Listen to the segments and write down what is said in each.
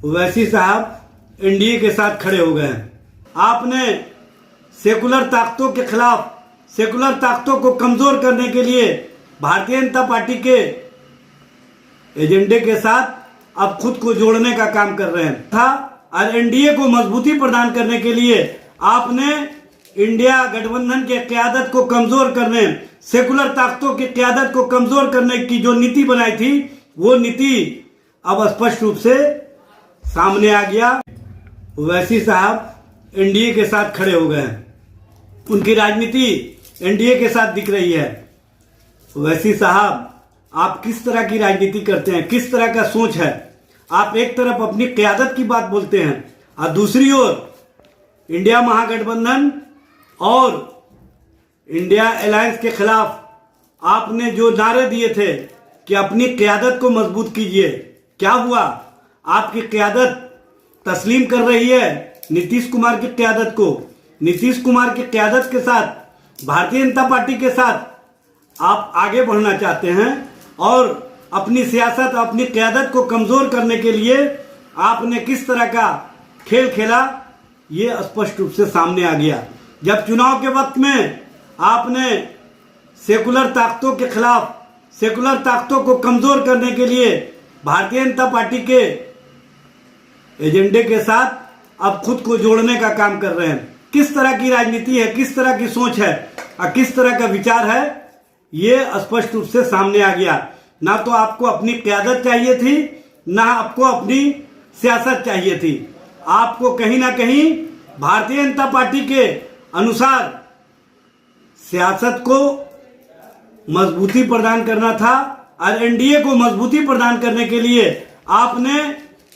ओवैसी साहब एनडीए के साथ खड़े हो गए हैं। आपने सेकुलर ताकतों के खिलाफ, सेकुलर ताकतों को कमजोर करने के लिए भारतीय जनता पार्टी के एजेंडे के साथ अब खुद को जोड़ने का काम कर रहे हैं और एनडीए को मजबूती प्रदान करने के लिए आपने इंडिया गठबंधन के क़यादत को कमजोर करने, सेकुलर ताकतों की क़यादत को कमजोर करने की जो नीति बनाई थी, वो नीति अब स्पष्ट रूप से सामने आ गया। ओवैसी साहब एनडीए के साथ खड़े हो गए हैं। उनकी राजनीति एनडीए के साथ दिख रही है। ओवैसी साहब, आप किस तरह की राजनीति करते हैं, किस तरह का सोच है? आप एक तरफ अपनी क़यादत की बात बोलते हैं और दूसरी ओर इंडिया महागठबंधन और इंडिया अलायंस के खिलाफ आपने जो नारे दिए थे कि अपनी क़यादत को मजबूत कीजिए, क्या हुआ? आपकी क़यादत तस्लीम कर रही है नीतीश कुमार की क़यादत को। नीतीश कुमार की क़यादत के साथ, भारतीय जनता पार्टी के साथ आप आगे बढ़ना चाहते हैं और अपनी सियासत, अपनी क़यादत को कमजोर करने के लिए आपने किस तरह का खेल खेला, ये स्पष्ट रूप से सामने आ गया। जब चुनाव के वक्त में आपने सेकुलर ताकतों के खिलाफ, सेकुलर ताकतों को कमजोर करने के लिए भारतीय जनता पार्टी के एजेंडे के साथ अब खुद को जोड़ने का काम कर रहे हैं। किस तरह की राजनीति है, किस तरह की सोच है और किस तरह का विचार है, ये स्पष्ट रूप से सामने आ गया। ना तो आपको अपनी क़यादत चाहिए थी, ना आपको अपनी सियासत चाहिए थी। आपको कहीं ना कहीं भारतीय जनता पार्टी के अनुसार सियासत को मजबूती प्रदान करना था और एनडीए को मजबूती प्रदान करने के लिए आपने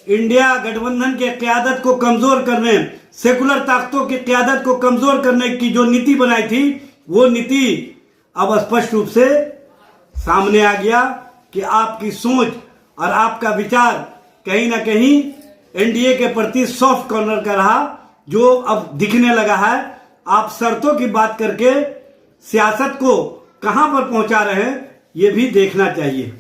इंडिया गठबंधन के क़यादत को कमजोर करने, सेकुलर ताकतों की क़यादत को कमजोर करने की जो नीति बनाई थी, वो नीति अब स्पष्ट रूप से सामने आ गया कि आपकी सोच और आपका विचार कहीं ना कहीं एनडीए के प्रति सॉफ्ट कॉर्नर का रहा, जो अब दिखने लगा है। आप शर्तों की बात करके सियासत को कहां पर पहुंचा रहे हैं, ये भी देखना चाहिए।